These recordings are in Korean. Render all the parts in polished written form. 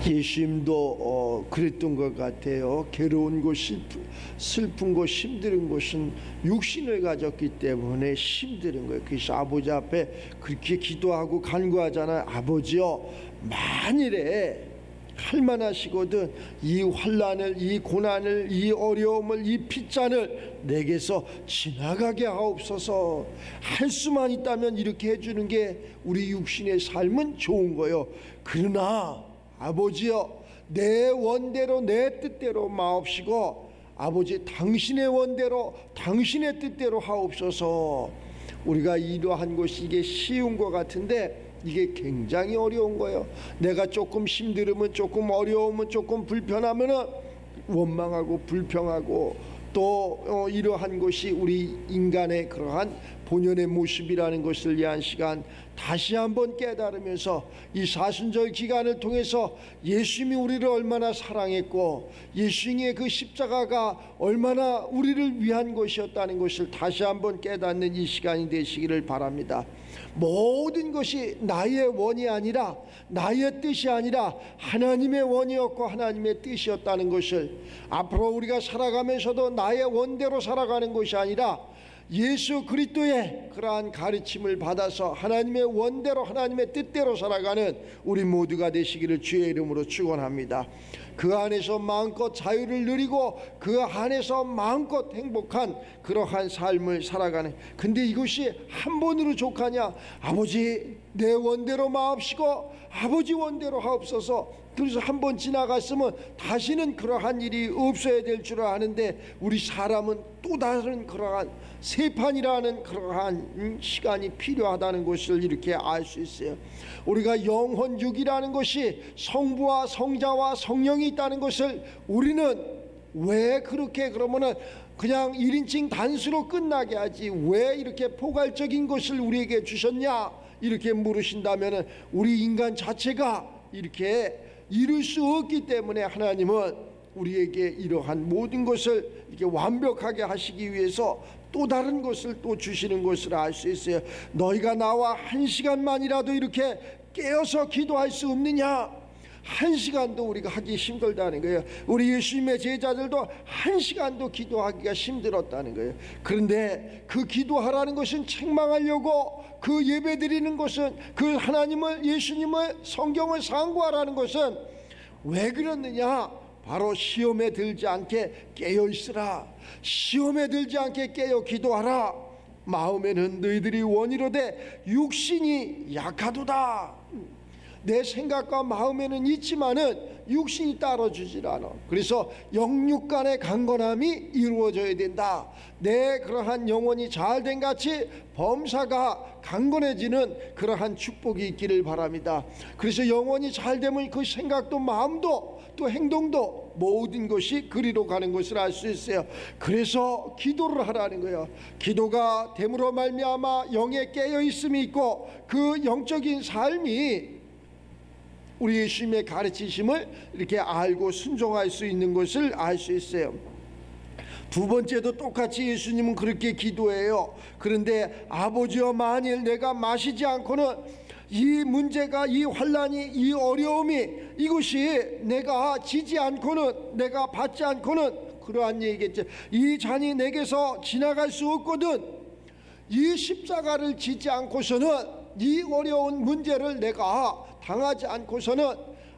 예수님도 그랬던 것 같아요. 괴로운 곳, 슬픈 곳, 힘든 곳은 육신을 가졌기 때문에 힘든 거예요. 그래서 아버지 앞에 그렇게 기도하고 간구하잖아요. 아버지요, 만일에 할만하시거든 이 환난을, 이 고난을, 이 어려움을, 이 핏잔을 내게서 지나가게 하옵소서. 할 수만 있다면 이렇게 해주는 게 우리 육신의 삶은 좋은 거예요. 그러나 아버지여, 내 원대로 내 뜻대로 마옵시고 아버지 당신의 원대로 당신의 뜻대로 하옵소서. 우리가 이러한 것이 이게 쉬운 것 같은데 이게 굉장히 어려운 거예요. 내가 조금 힘들으면, 조금 어려우면, 조금 불편하면 원망하고 불평하고 또 이러한 것이 우리 인간의 그러한 본연의 모습이라는 것을 위한 시간 다시 한번 깨달으면서 이 사순절 기간을 통해서 예수님이 우리를 얼마나 사랑했고 예수님의 그 십자가가 얼마나 우리를 위한 것이었다는 것을 다시 한번 깨닫는 이 시간이 되시기를 바랍니다. 모든 것이 나의 원이 아니라, 나의 뜻이 아니라 하나님의 원이었고 하나님의 뜻이었다는 것을, 앞으로 우리가 살아가면서도 나의 원대로 살아가는 것이 아니라 예수 그리스도의 그러한 가르침을 받아서 하나님의 원대로 하나님의 뜻대로 살아가는 우리 모두가 되시기를 주의 이름으로 축원합니다. 그 안에서 마음껏 자유를 누리고 그 안에서 마음껏 행복한 그러한 삶을 살아가는, 근데 이것이 한 번으로 족하냐? 아버지 내 원대로 마옵시고 아버지 원대로 하옵소서. 그래서 한 번 지나갔으면 다시는 그러한 일이 없어야 될 줄 아는데 우리 사람은 또 다른 그러한 세판이라는 그러한 시간이 필요하다는 것을 이렇게 알 수 있어요. 우리가 영혼육이라는 것이 성부와 성자와 성령이 있다는 것을 우리는 왜 그렇게 그러면은 그냥 1인칭 단수로 끝나게 하지 왜 이렇게 포괄적인 것을 우리에게 주셨냐 이렇게 물으신다면 우리 인간 자체가 이렇게 이룰 수 없기 때문에 하나님은 우리에게 이러한 모든 것을 이렇게 완벽하게 하시기 위해서 또 다른 것을 또 주시는 것을 알 수 있어요. 너희가 나와 1시간만이라도 이렇게 깨어서 기도할 수 없느냐? 1시간도 우리가 하기 힘들다는 거예요. 우리 예수님의 제자들도 1시간도 기도하기가 힘들었다는 거예요. 그런데 그 기도하라는 것은 책망하려고, 그 예배 드리는 것은, 그 하나님을, 예수님을, 성경을 상고하라는 것은 왜 그랬느냐? 바로 시험에 들지 않게 깨어 있으라. 시험에 들지 않게 깨어 기도하라. 마음에는 너희들이 원이로되 육신이 약하도다. 내 생각과 마음에는 있지만은 육신이 따라주질 않아. 그래서 영육 간의 강건함이 이루어져야 된다. 내 그러한 영혼이 잘된 같이 범사가 강건해지는 그러한 축복이 있기를 바랍니다. 그래서 영혼이 잘되면 그 생각도 마음도 또 행동도 모든 것이 그리로 가는 것을 알 수 있어요. 그래서 기도를 하라는 거예요. 기도가 됨으로 말미암아 영에 깨어있음이 있고 그 영적인 삶이 우리 예수님의 가르치심을 이렇게 알고 순종할 수 있는 것을 알 수 있어요. 두 번째도 똑같이 예수님은 그렇게 기도해요. 그런데 아버지여, 만일 내가 마시지 않고는 이 문제가, 이 환난이, 이 어려움이, 이것이 내가 지지 않고는, 내가 받지 않고는, 그러한 얘기겠죠. 이 잔이 내게서 지나갈 수 없거든. 이 십자가를 지지 않고서는, 이 어려운 문제를 내가 당하지 않고서는,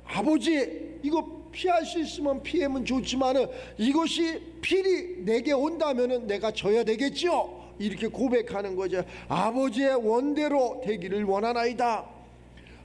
아버지 이거 피할 수 있으면 피하면 좋지만은 이것이 필히 내게 온다면은 내가 져야 되겠죠. 이렇게 고백하는 거죠. 아버지의 원대로 되기를 원하나이다.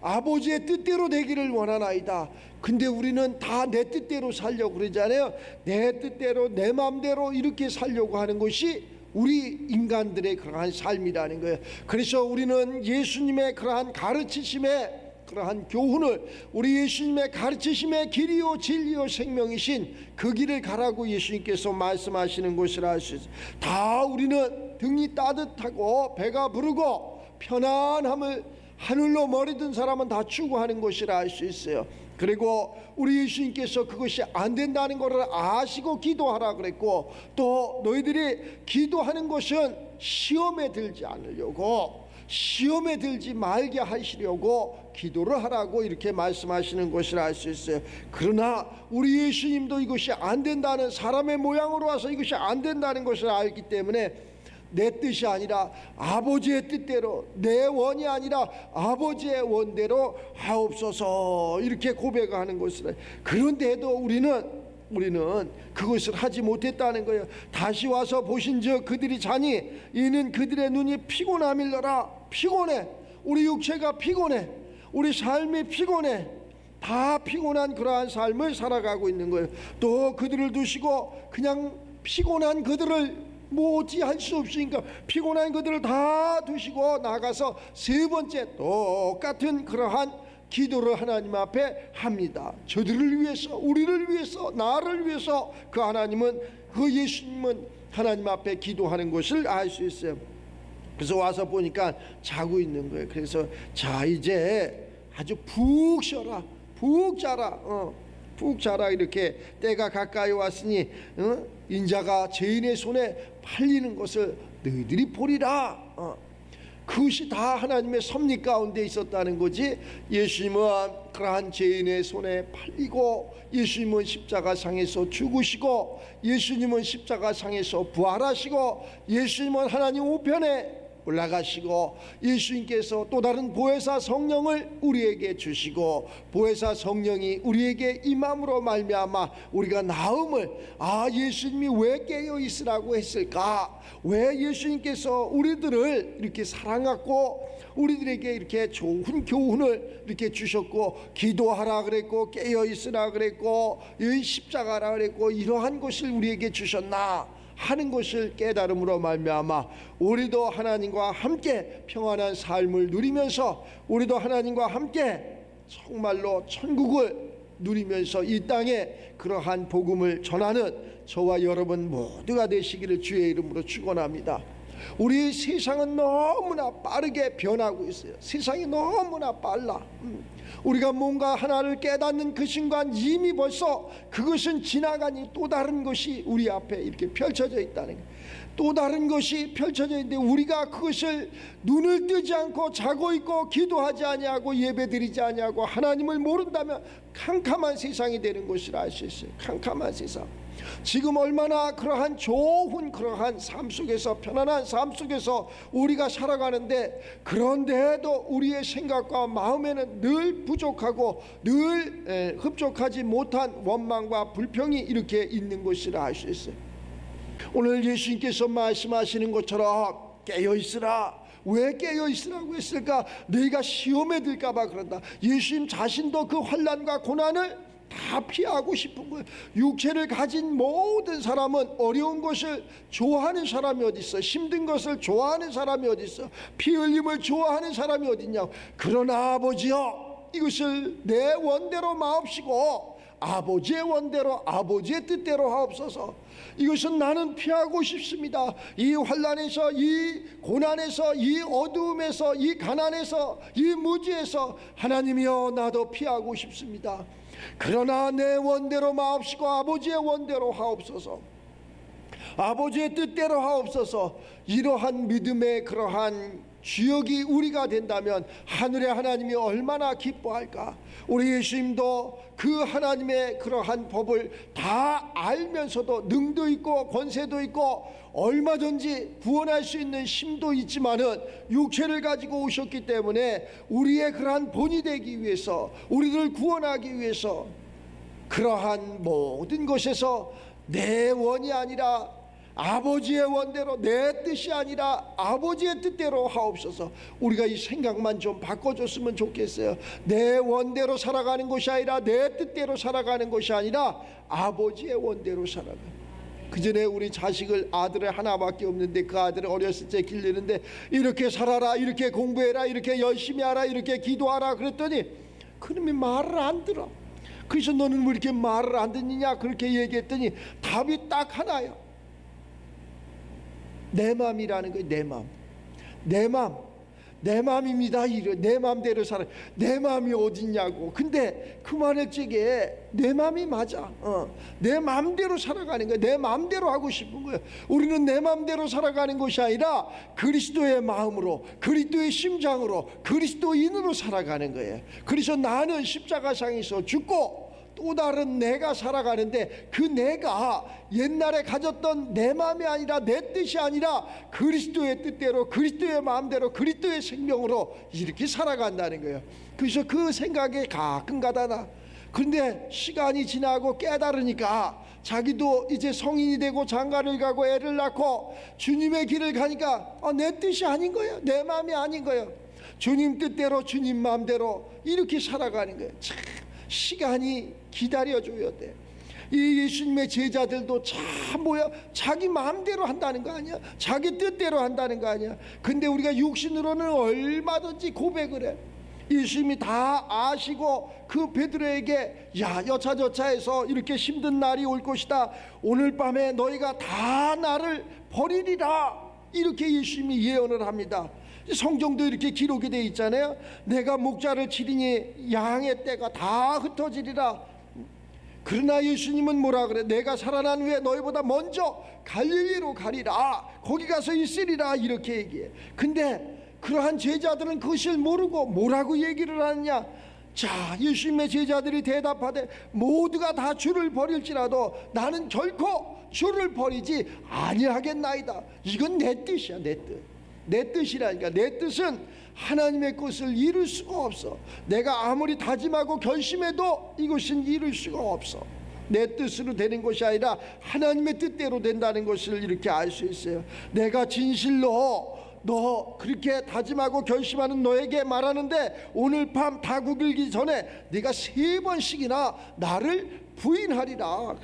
아버지의 뜻대로 되기를 원하나이다. 근데 우리는 다 내 뜻대로 살려고 그러잖아요. 내 뜻대로, 내 마음대로 이렇게 살려고 하는 것이 우리 인간들의 그러한 삶이라는 거예요. 그래서 우리는 예수님의 그러한 가르치심에, 그러한 교훈을, 우리 예수님의 가르치심의 길이요 진리요 생명이신 그 길을 가라고 예수님께서 말씀하시는 것을 알 수 있어요. 다 우리는 등이 따뜻하고 배가 부르고 편안함을 하늘로 머리 든 사람은 다 추구하는 것이라 알 수 있어요. 그리고 우리 예수님께서 그것이 안 된다는 것을 아시고 기도하라 그랬고, 또 너희들이 기도하는 것은 시험에 들지 않으려고, 시험에 들지 말게 하시려고 기도를 하라고 이렇게 말씀하시는 것을 알 수 있어요. 그러나 우리 예수님도 이것이 안 된다는, 사람의 모양으로 와서 이것이 안 된다는 것을 알기 때문에 내 뜻이 아니라 아버지의 뜻대로, 내 원이 아니라 아버지의 원대로 하옵소서 이렇게 고백하는 것을. 그런데도 우리는 그것을 하지 못했다는 거예요. 다시 와서 보신즉 그들이 자니 이는 그들의 눈이 피곤함일러라. 피곤해. 우리 육체가 피곤해. 우리 삶이 피곤해. 다 피곤한 그러한 삶을 살아가고 있는 거예요. 또 그들을 두시고 그냥 피곤한 그들을 어찌할 수 없으니까 피곤한 그들을 다 두시고 나가서 세 번째 똑같은 그러한 기도를 하나님 앞에 합니다. 저들을 위해서, 우리를 위해서, 나를 위해서 그 하나님은, 그 예수님은 하나님 앞에 기도하는 것을 알 수 있어요. 그래서 와서 보니까 자고 있는 거예요. 그래서 자, 이제 아주 푹 쉬어라, 푹 자라, 푹 자라. 이렇게 때가 가까이 왔으니 인자가 죄인의 손에 팔리는 것을 너희들이 보리라. 그것이 다 하나님의 섭리 가운데 있었다는 거지. 예수님은 그러한 죄인의 손에 팔리고, 예수님은 십자가상에서 죽으시고, 예수님은 십자가상에서 부활하시고, 예수님은 하나님 우편에 올라가시고, 예수님께서 또 다른 보혜사 성령을 우리에게 주시고, 보혜사 성령이 우리에게 임함으로 말미암아 우리가 나음을, 예수님이 왜 깨어 있으라고 했을까? 왜 예수님께서 우리들을 이렇게 사랑하고 우리들에게 이렇게 좋은 교훈을 이렇게 주셨고, 기도하라 그랬고, 깨어 있으라 그랬고, 이 십자가라 그랬고, 이러한 것을 우리에게 주셨나 하는 것을 깨달음으로 말미암아 우리도 하나님과 함께 평안한 삶을 누리면서, 우리도 하나님과 함께 정말로 천국을 누리면서 이 땅에 그러한 복음을 전하는 저와 여러분 모두가 되시기를 주의 이름으로 축원합니다. 우리 세상은 너무나 빠르게 변하고 있어요. 세상이 너무나 빨라. 우리가 뭔가 하나를 깨닫는 그 순간 이미 벌써 그것은 지나가니 또 다른 것이 우리 앞에 이렇게 펼쳐져 있다는 거예요. 또 다른 것이 펼쳐져 있는데 우리가 그것을 눈을 뜨지 않고 자고 있고 기도하지 아니하고 예배드리지 아니하고 하나님을 모른다면 캄캄한 세상이 되는 것을 알 수 있어요. 캄캄한 세상. 지금 얼마나 그러한 좋은 그러한 삶 속에서, 편안한 삶 속에서 우리가 살아가는데, 그런데도 우리의 생각과 마음에는 늘 부족하고 늘 흡족하지 못한 원망과 불평이 이렇게 있는 것을 알 수 있어요. 오늘 예수님께서 말씀하시는 것처럼 깨어있으라. 왜 깨어있으라고 했을까? 너희가 시험에 들까 봐 그런다. 예수님 자신도 그 환난과 고난을 다 피하고 싶은 거예요. 육체를 가진 모든 사람은 어려운 것을 좋아하는 사람이 어디 있어? 힘든 것을 좋아하는 사람이 어디 있어? 피 흘림을 좋아하는 사람이 어디 있냐고. 그러나 아버지여, 이것을 내 원대로 마옵시고 아버지의 원대로, 아버지의 뜻대로 하옵소서. 이것은 나는 피하고 싶습니다. 이 환난에서, 이 고난에서, 이 어두움에서, 이 가난에서, 이 무지에서 하나님이여, 나도 피하고 싶습니다. 그러나 내 원대로 마옵시고 아버지의 원대로 하옵소서. 아버지의 뜻대로 하옵소서. 이러한 믿음의 그러한 주역이 우리가 된다면 하늘의 하나님이 얼마나 기뻐할까. 우리 예수님도 그 하나님의 그러한 법을 다 알면서도 능도 있고 권세도 있고 얼마든지 구원할 수 있는 힘도 있지만은 육체를 가지고 오셨기 때문에 우리의 그러한 본이 되기 위해서, 우리를 구원하기 위해서 그러한 모든 것에서 내 원이 아니라 아버지의 원대로, 내 뜻이 아니라 아버지의 뜻대로 하옵소서. 우리가 이 생각만 좀 바꿔줬으면 좋겠어요. 내 원대로 살아가는 것이 아니라, 내 뜻대로 살아가는 것이 아니라 아버지의 원대로 살아가는. 그전에 우리 자식을, 아들을 하나밖에 없는데 그 아들을 어렸을 때 기르는데 이렇게 살아라, 이렇게 공부해라, 이렇게 열심히 하라, 이렇게 기도하라 그랬더니 그놈이 말을 안 들어. 그래서 너는 왜 이렇게 말을 안 듣느냐 그렇게 얘기했더니 답이 딱 하나야. 내 마음이라는 거예요. 내 마음. 내 마음. 내 마음입니다. 내 마음대로 살아. 내 마음이 어딨냐고. 근데 그 말할 적에 내 마음이 맞아. 내 마음대로 살아가는 거야. 내 마음대로 하고 싶은 거야. 우리는 내 마음대로 살아가는 것이 아니라 그리스도의 마음으로, 그리스도의 심장으로, 그리스도인으로 살아가는 거예요. 그래서 나는 십자가상에서 죽고 또 다른 내가 살아가는데, 그 내가 옛날에 가졌던 내 마음이 아니라, 내 뜻이 아니라 그리스도의 뜻대로, 그리스도의 마음대로, 그리스도의 생명으로 이렇게 살아간다는 거예요. 그래서 그 생각에 가끔가다 나. 그런데 시간이 지나고 깨달으니까 자기도 이제 성인이 되고 장가를 가고 애를 낳고 주님의 길을 가니까 내 뜻이 아닌 거예요. 내 마음이 아닌 거예요. 주님 뜻대로, 주님 마음대로 이렇게 살아가는 거예요. 참 시간이 기다려줘야 돼. 이 예수님의 제자들도 참 자기 마음대로 한다는 거 아니야? 자기 뜻대로 한다는 거 아니야? 근데 우리가 육신으로는 얼마든지 고백을 해. 예수님이 다 아시고 그 베드로에게 여차저차해서 이렇게 힘든 날이 올 것이다. 오늘 밤에 너희가 다 나를 버리리라. 이렇게 예수님이 예언을 합니다. 성경도 이렇게 기록이 되어 있잖아요. 내가 목자를 치리니 양의 떼가 다 흩어지리라. 그러나 예수님은 뭐라 그래? 내가 살아난 후에 너희보다 먼저 갈릴리로 가리라. 거기 가서 있으리라. 이렇게 얘기해. 근데 그러한 제자들은 그것을 모르고 뭐라고 얘기를 하느냐? 자, 예수님의 제자들이 대답하되 모두가 다 주를 버릴지라도 나는 결코 주를 버리지 아니하겠나이다. 이건 내 뜻이야. 내 뜻. 내 뜻이라니까. 내 뜻은 하나님의 것을 이룰 수가 없어. 내가 아무리 다짐하고 결심해도 이것은 이룰 수가 없어. 내 뜻으로 되는 것이 아니라 하나님의 뜻대로 된다는 것을 이렇게 알 수 있어요. 내가 진실로 너 그렇게 다짐하고 결심하는 너에게 말하는데, 오늘 밤 다구 길기 전에 네가 3번씩이나 나를 부인하리라.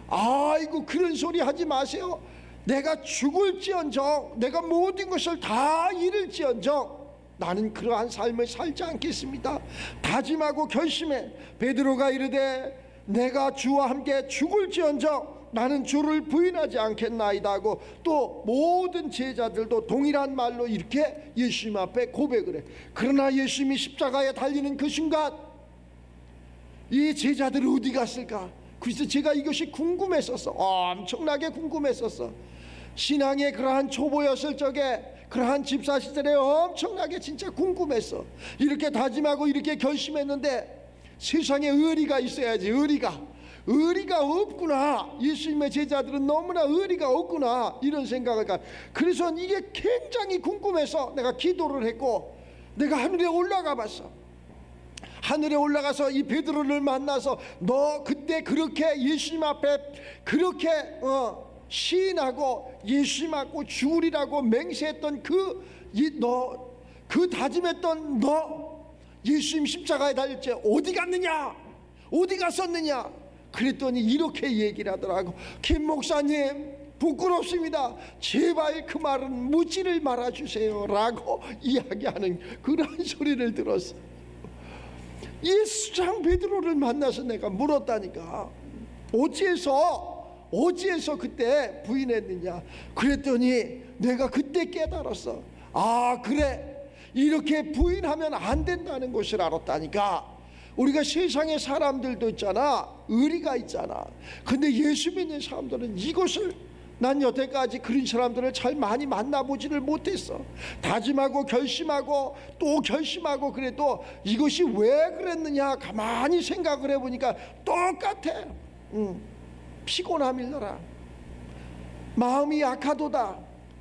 아이고, 그런 소리 하지 마세요. 내가 죽을지언정, 내가 모든 것을 다 잃을지언정 나는 그러한 삶을 살지 않겠습니다. 다짐하고 결심해. 베드로가 이르되 내가 주와 함께 죽을지언정 나는 주를 부인하지 않겠나이다 하고, 또 모든 제자들도 동일한 말로 이렇게 예수님 앞에 고백을 해. 그러나 예수님이 십자가에 달리는 그 순간 이 제자들이 어디 갔을까? 그래서 제가 이것이 궁금했었어. 엄청나게 궁금했었어. 신앙의 그러한 초보였을 적에, 그러한 집사 시절에 엄청나게 진짜 궁금했어. 이렇게 다짐하고 이렇게 결심했는데 세상에 의리가 있어야지. 의리가 없구나. 예수님의 제자들은 너무나 의리가 없구나, 이런 생각을 가. 그래서 이게 굉장히 궁금해서 내가 기도를 했고, 내가 하늘에 올라가 봤어. 하늘에 올라가서 이 베드로를 만나서 너 그때 그렇게 예수님 앞에 그렇게 시인하고 예수님 앞고 죽으리라고 맹세했던 그 다짐했던 너 예수님 십자가에 달릴 때 어디 갔느냐? 어디 갔었느냐? 그랬더니 이렇게 얘기를 하더라고. 김 목사님, 부끄럽습니다. 제발 그 말은 묻지를 말아주세요 라고 이야기하는 그런 소리를 들었어. 예수장 베드로를 만나서 내가 물었다니까. 어찌해서 그때 부인했느냐? 그랬더니 내가 그때 깨달았어. 그래, 이렇게 부인하면 안 된다는 것을 알았다니까. 우리가 세상의 사람들도 있잖아, 의리가 있잖아. 근데 예수 믿는 사람들은 이것을, 난 여태까지 그런 사람들을 잘 많이 만나보지를 못했어. 다짐하고 결심하고 또 결심하고 그래도 이것이 왜 그랬느냐 가만히 생각을 해보니까 똑같아. 피곤함이더라. 마음이 약하도다.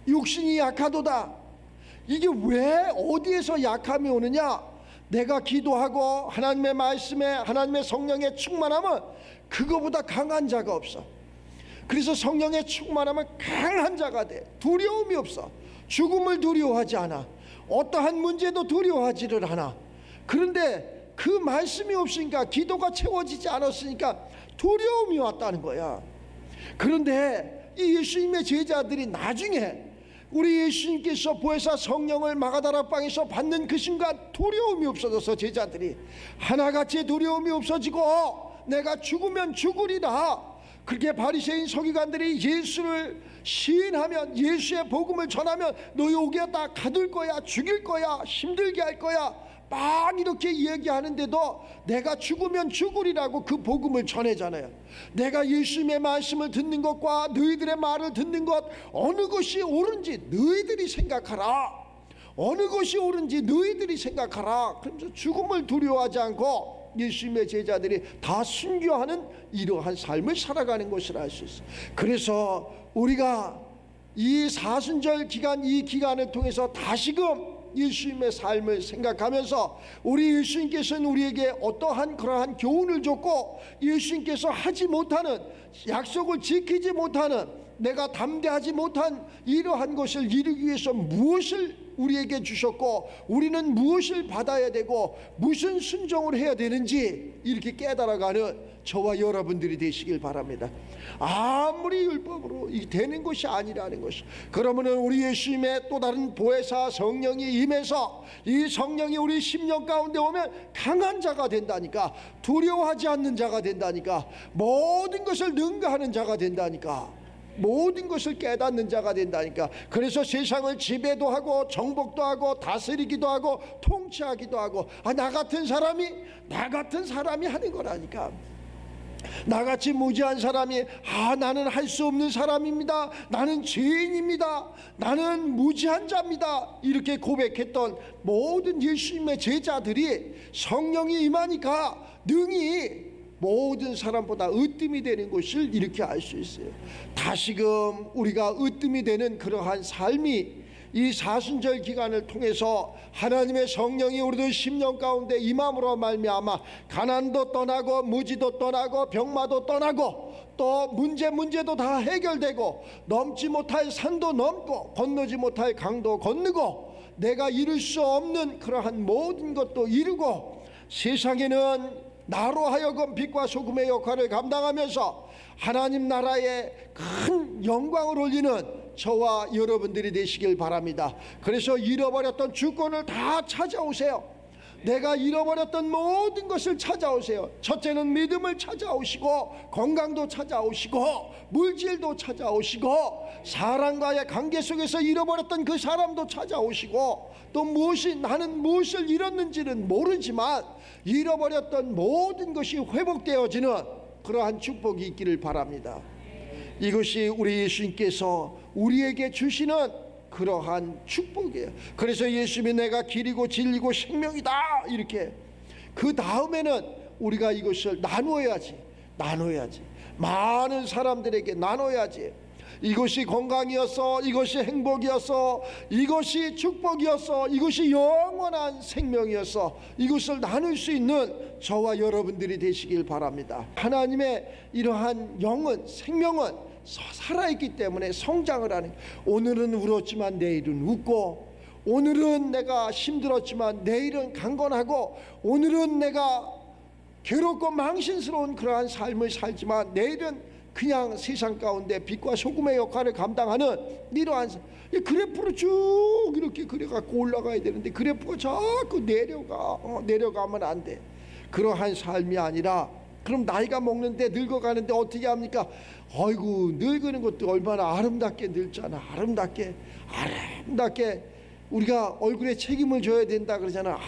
육신이 약하도다. 이게 왜 어디에서 약함이 오느냐? 내가 기도하고 하나님의 말씀에, 하나님의 성령의 충만함은 그거보다 강한 자가 없어. 그래서 성령의 충만함은 강한 자가 돼. 두려움이 없어. 죽음을 두려워하지 않아. 어떠한 문제도 두려워하지를 않아. 그런데 그 말씀이 없으니까, 기도가 채워지지 않았으니까 두려움이 왔다는 거야. 그런데 이 예수님의 제자들이 나중에 우리 예수님께서 보혜사 성령을 마가다락방에서 받는 그 순간 두려움이 없어져서 제자들이 하나같이 두려움이 없어지고 내가 죽으면 죽으리라. 그렇게 바리새인 서기관들이 예수를 시인하면, 예수의 복음을 전하면 너희 옥에다 가둘 거야, 죽일 거야, 힘들게 할 거야, 막 이렇게 이야기하는데도 내가 죽으면 죽으리라고 그 복음을 전해잖아요. 내가 예수님의 말씀을 듣는 것과 너희들의 말을 듣는 것, 어느 것이 옳은지 너희들이 생각하라. 어느 것이 옳은지 너희들이 생각하라. 그러면서 죽음을 두려워하지 않고 예수님의 제자들이 다 순교하는 이러한 삶을 살아가는 것을 알 수 있어요. 그래서 우리가 이 사순절 기간, 이 기간을 통해서 다시금 예수님의 삶을 생각하면서 우리 예수님께서는 우리에게 어떠한 그러한 교훈을 줬고, 예수님께서 하지 못하는, 약속을 지키지 못하는, 내가 담대하지 못한 이러한 것을 이루기 위해서 무엇을 우리에게 주셨고, 우리는 무엇을 받아야 되고 무슨 순종을 해야 되는지 이렇게 깨달아가는 저와 여러분들이 되시길 바랍니다. 아무리 율법으로 이 되는 것이 아니라는 것이. 그러면은 우리 예수님의 또 다른 보혜사 성령이 임해서 이 성령이 우리 심령 가운데 오면 강한 자가 된다니까, 두려워하지 않는 자가 된다니까, 모든 것을 능가하는 자가 된다니까, 모든 것을 깨닫는 자가 된다니까. 그래서 세상을 지배도 하고 정복도 하고 다스리기도 하고 통치하기도 하고, 나 같은 사람이 하는 거라니까. 나같이 무지한 사람이 나는 할 수 없는 사람입니다, 나는 죄인입니다, 나는 무지한 자입니다, 이렇게 고백했던 모든 예수님의 제자들이 성령이 임하니까 능히 모든 사람보다 으뜸이 되는 것을 이렇게 알 수 있어요. 다시금 우리가 으뜸이 되는 그러한 삶이 이 사순절 기간을 통해서 하나님의 성령이 우리들 심령 가운데 임함으로 말미암아 가난도 떠나고 무지도 떠나고 병마도 떠나고 또 문제도 다 해결되고 넘지 못할 산도 넘고 건너지 못할 강도 건너고 내가 이룰 수 없는 그러한 모든 것도 이루고 세상에는 나로 하여금 빛과 소금의 역할을 감당하면서 하나님 나라의 큰 영광을 올리는 저와 여러분들이 되시길 바랍니다. 그래서 잃어버렸던 주권을 다 찾아오세요. 내가 잃어버렸던 모든 것을 찾아오세요. 첫째는 믿음을 찾아오시고, 건강도 찾아오시고, 물질도 찾아오시고, 사람과의 관계 속에서 잃어버렸던 그 사람도 찾아오시고, 또 나는 무엇을 잃었는지는 모르지만 잃어버렸던 모든 것이 회복되어지는 그러한 축복이 있기를 바랍니다. 이것이 우리 예수님께서 우리에게 주시는 그러한 축복이에요. 그래서 예수님이 내가 길이고 진리고 생명이다, 이렇게. 그 다음에는 우리가 이것을 나눠야지. 많은 사람들에게 나눠야지. 이것이 건강이었어, 이것이 행복이었어, 이것이 축복이었어, 이것이 영원한 생명이었어, 이것을 나눌 수 있는 저와 여러분들이 되시길 바랍니다. 하나님의 이러한 영은, 생명은 살아있기 때문에 성장을 하는, 오늘은 울었지만 내일은 웃고, 오늘은 내가 힘들었지만 내일은 강건하고, 오늘은 내가 괴롭고 망신스러운 그러한 삶을 살지만 내일은 그냥 세상 가운데 빛과 소금의 역할을 감당하는 이러한, 그래프로 쭉 이렇게 그래갖고 올라가야 되는데 그래프가 자꾸 내려가면 안 돼. 그러한 삶이 아니라, 그럼 나이가 먹는데 늙어가는데 어떻게 합니까? 아이고, 늙는 것도 얼마나 아름답게 늙잖아. 아름답게 우리가 얼굴에 책임을 져야 된다 그러잖아.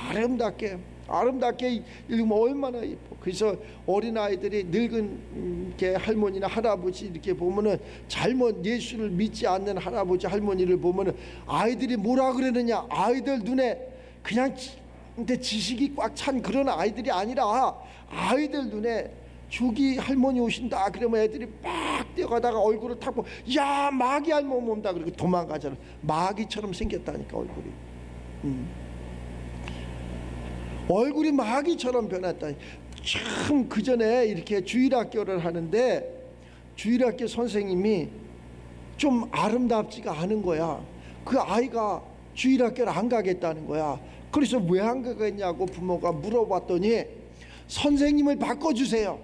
아름답게 읽으면 얼마나 예뻐. 그래서 어린아이들이 늙은 게 할머니나 할아버지 이렇게 보면은, 잘못 예수를 믿지 않는 할아버지 할머니를 보면은 아이들이 뭐라 그러느냐, 아이들 눈에 그냥 근데 지식이 꽉 찬 그런 아이들이 아니라, 아이들 눈에 저기 할머니 오신다 그러면 애들이 막 뛰어가다가 얼굴을 탁 보고, 야, 마귀 할머니 온다 그러고 도망가잖아. 마귀처럼 생겼다니까, 얼굴이 마귀처럼 변했다니. 참, 그 전에 이렇게 주일학교를 하는데 주일학교 선생님이 좀 아름답지가 않은 거야. 그 아이가 주일학교를 안 가겠다는 거야. 그래서 왜 안 가겠냐고 부모가 물어봤더니, 선생님을 바꿔주세요.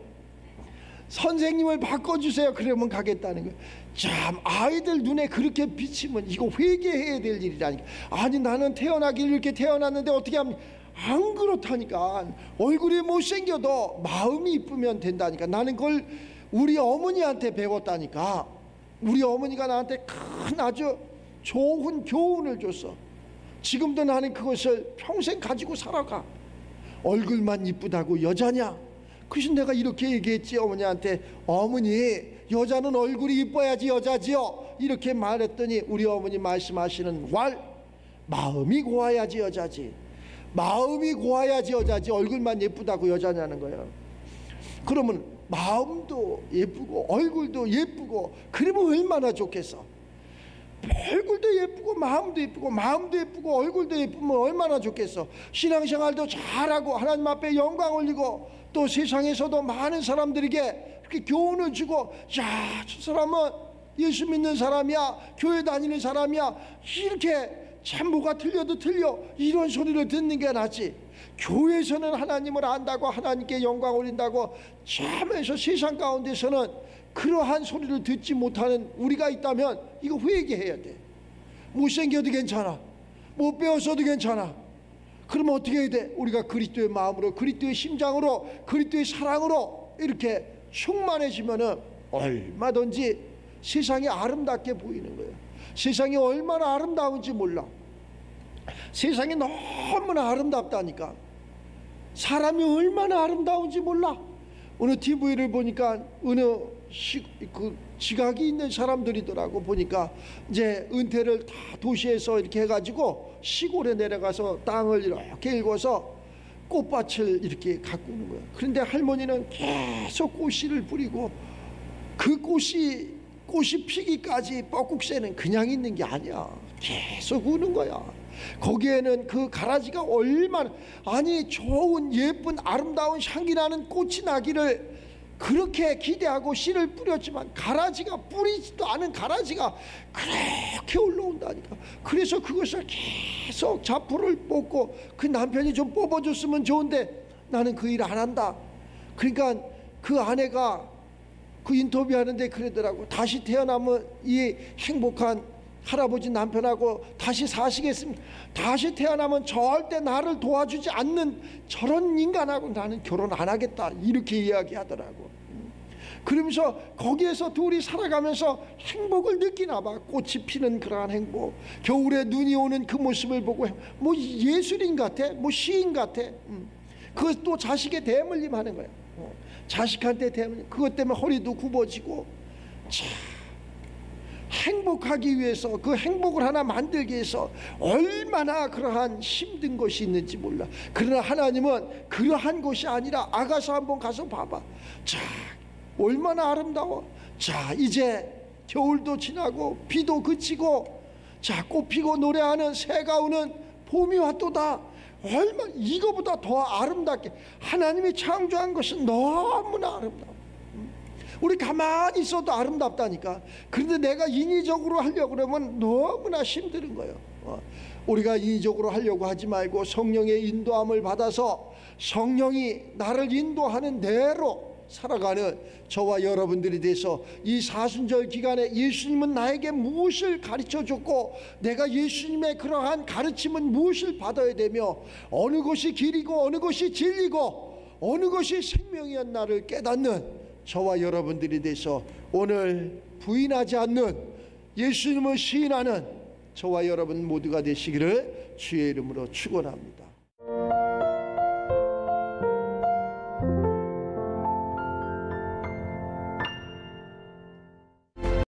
그러면 가겠다는 거예요. 참, 아이들 눈에 그렇게 비치면 이거 회개해야 될 일이라니까. 아니, 나는 태어나길 이렇게 태어났는데 어떻게 하면, 안 그렇다니까. 얼굴이 못생겨도 마음이 이쁘면 된다니까. 나는 그걸 우리 어머니한테 배웠다니까. 우리 어머니가 나한테 큰 아주 좋은 교훈을 줬어. 지금도 나는 그것을 평생 가지고 살아가. 얼굴만 이쁘다고 여자냐? 그래서 내가 이렇게 얘기했지 어머니한테. 어머니, 여자는 얼굴이 이뻐야지 여자지요. 이렇게 말했더니 우리 어머니 말씀하시는 마음이 고와야지 여자지. 마음이 고와야지 여자지 얼굴만 예쁘다고 여자냐는 거예요. 그러면 마음도 예쁘고 얼굴도 예쁘고 그러면 얼마나 좋겠어. 얼굴도 예쁘고 마음도 예쁘고 마음도 예쁘고 얼굴도 예쁘면 얼마나 좋겠어. 신앙생활도 잘하고 하나님 앞에 영광 올리고 또 세상에서도 많은 사람들에게 이렇게 교훈을 주고, 야, 저 사람은 예수 믿는 사람이야, 교회 다니는 사람이야, 이렇게 참 뭐가 틀려도 틀려, 이런 소리를 듣는 게 낫지. 교회에서는 하나님을 안다고 하나님께 영광 올린다고 참에서 세상 가운데서는 그러한 소리를 듣지 못하는 우리가 있다면 이거 회개해야 돼. 못생겨도 괜찮아, 못 배웠어도 괜찮아. 그러면 어떻게 해야 돼? 우리가 그리스도의 마음으로, 그리스도의 심장으로, 그리스도의 사랑으로 이렇게 충만해지면은 얼마든지 세상이 아름답게 보이는 거예요. 세상이 얼마나 아름다운지 몰라. 세상이 너무나 아름답다니까. 사람이 얼마나 아름다운지 몰라. 어느 TV를 보니까 어느 그 지각이 있는 사람들이더라고. 보니까 이제 은퇴를 다 도시에서 이렇게 해가지고 시골에 내려가서 땅을 이렇게 일궈서 꽃밭을 이렇게 가꾸는 거야. 그런데 할머니는 계속 꽃씨를 뿌리고 그 꽃이 피기까지 뻐꾹새는 그냥 있는 게 아니야. 계속 우는 거야. 거기에는 그 가라지가 얼마나, 아니 좋은 예쁜 아름다운 향기 나는 꽃이 나기를 그렇게 기대하고 씨를 뿌렸지만 가라지가, 뿌리지도 않은 가라지가 그렇게 올라온다니까. 그래서 그것을 계속 자포를 뽑고, 그 남편이 좀 뽑아줬으면 좋은데 나는 그 일 안 한다. 그러니까 그 아내가 그 인터뷰하는데 그러더라고. 다시 태어나면 이 행복한 할아버지 남편하고 다시 사시겠습니다. 다시 태어나면 절대 나를 도와주지 않는 저런 인간하고 나는 결혼 안 하겠다, 이렇게 이야기하더라고. 그러면서 거기에서 둘이 살아가면서 행복을 느끼나 봐. 꽃이 피는 그러한 행복, 겨울에 눈이 오는 그 모습을 보고 뭐 예술인 같아, 뭐 시인 같아. 그것도 자식의 대물림 하는 거야. 자식한테 대물림. 그것 때문에 허리도 굽어지고. 참, 행복하기 위해서, 그 행복을 하나 만들기 위해서 얼마나 그러한 힘든 것이 있는지 몰라. 그러나 하나님은 그러한 것이 아니라, 아가서 한번 가서 봐봐. 자, 얼마나 아름다워. 자, 이제 겨울도 지나고 비도 그치고, 자, 꽃피고 노래하는 새가 오는 봄이 왔도다. 얼마 이거보다 더 아름답게 하나님이 창조한 것은 너무나 아름다워. 우리 가만히 있어도 아름답다니까. 그런데 내가 인위적으로 하려고 그러면 너무나 힘든 거예요. 우리가 인위적으로 하려고 하지 말고 성령의 인도함을 받아서 성령이 나를 인도하는 대로 살아가는 저와 여러분들이 돼서, 이 사순절 기간에 예수님은 나에게 무엇을 가르쳐줬고 내가 예수님의 그러한 가르침은 무엇을 받아야 되며, 어느 것이 길이고 어느 것이 진리고 어느 것이 생명이었나를 깨닫는 저와 여러분들이 돼서 오늘 부인하지 않는, 예수님을 시인하는 저와 여러분 모두가 되시기를 주의 이름으로 축원합니다.